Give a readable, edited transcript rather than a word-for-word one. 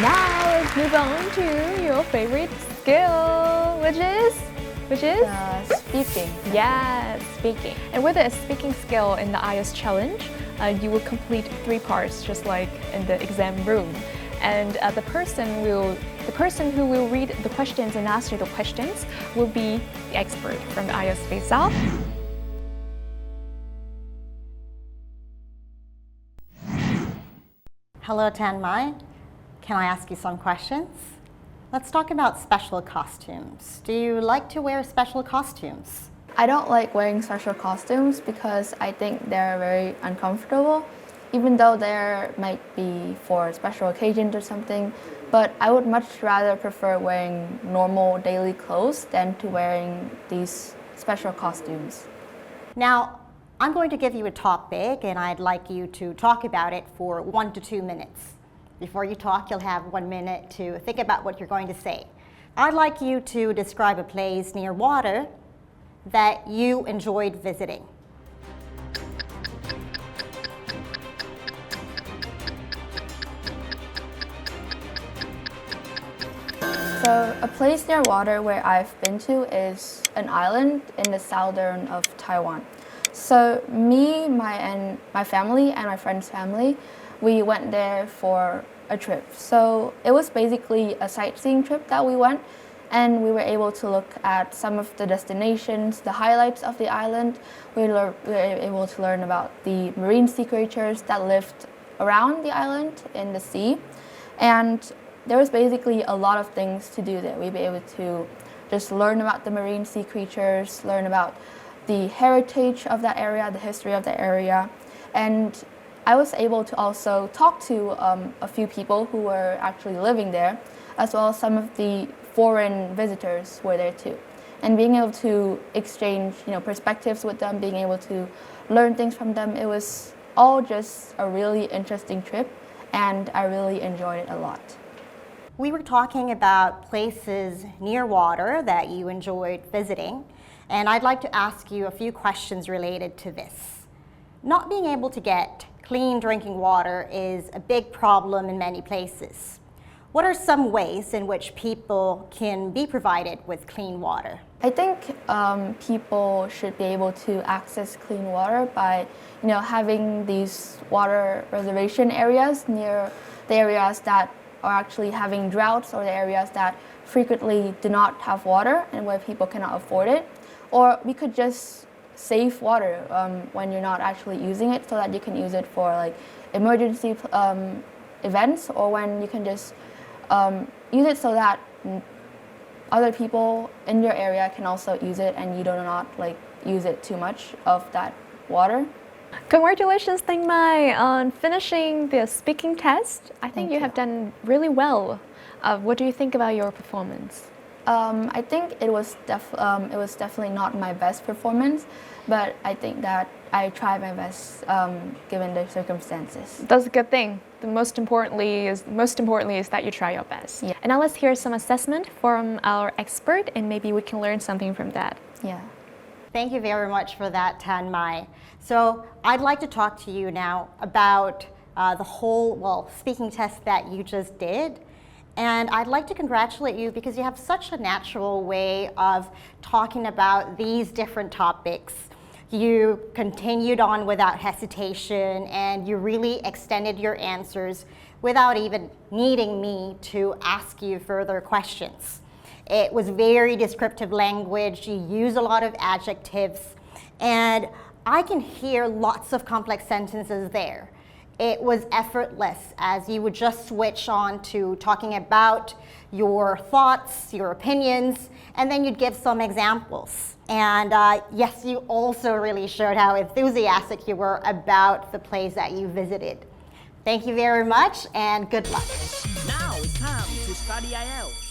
Now let's move on to your favorite skill, which is speaking. Yeah, speaking. And with a speaking skill in the IELTS challenge, you will complete 3 parts, just like in the exam room. And the person who will read the questions and answer the questions will be the expert from the IELTS Face-Off. Hello, Thanh Mai. Can I ask you some questions? Let's talk about special costumes. Do you like to wear special costumes? I don't like wearing special costumes because I think they're very uncomfortable, even though there might be for special occasions or something. But I would much rather prefer wearing normal daily clothes than to wearing these special costumes. Now, I'm going to give you a topic and I'd like you to talk about it for 1 to 2 minutes. Before you talk, you'll have 1 minute to think about what you're going to say. I'd like you to describe a place near water that you enjoyed visiting. So a place near water where I've been to is an island in the southern of Taiwan. So me, my family and my friend's family, we went there for a trip. So it was basically a sightseeing trip that we went, and we were able to look at some of the destinations, the highlights of the island. We were able to learn about the marine sea creatures that lived around the island in the sea. And there was basically a lot of things to do there. We'd be able to just learn about the marine sea creatures, learn about the heritage of that area, the history of the area. And I was able to also talk to a few people who were actually living there, as well as some of the foreign visitors were there too. And being able to exchange, perspectives with them, being able to learn things from them, it was all just a really interesting trip, and I really enjoyed it a lot. We were talking about places near water that you enjoyed visiting, and I'd like to ask you a few questions related to this. Not being able to get clean drinking water is a big problem in many places. What are some ways in which people can be provided with clean water? I think people should be able to access clean water by, having these water reservation areas near the areas that are actually having droughts, or the areas that frequently do not have water and where people cannot afford it. Or we could just save water when you're not actually using it, so that you can use it for like emergency events, or when you can just use it so that other people in your area can also use it, and you do not use it too much of that water. Congratulations, Thanh Mai, on finishing the speaking test. I think you have done really well. What do you think about your performance? I think it was definitely not my best performance, but I think that I tried my best given the circumstances. That's a good thing. The most importantly is that you try your best. Yeah. And now let's hear some assessment from our expert, and maybe we can learn something from that. Yeah. Thank you very much for that, Thanh Mai. So I'd like to talk to you now about the whole, speaking test that you just did. And I'd like to congratulate you because you have such a natural way of talking about these different topics. You continued on without hesitation, and you really extended your answers without even needing me to ask you further questions. It was very descriptive language. You use a lot of adjectives, and I can hear lots of complex sentences there. It was effortless, as you would just switch on to talking about your thoughts, your opinions, and then you'd give some examples. And yes, you also really showed how enthusiastic you were about the place that you visited. Thank you very much, and good luck. Now it's time to study IELTS.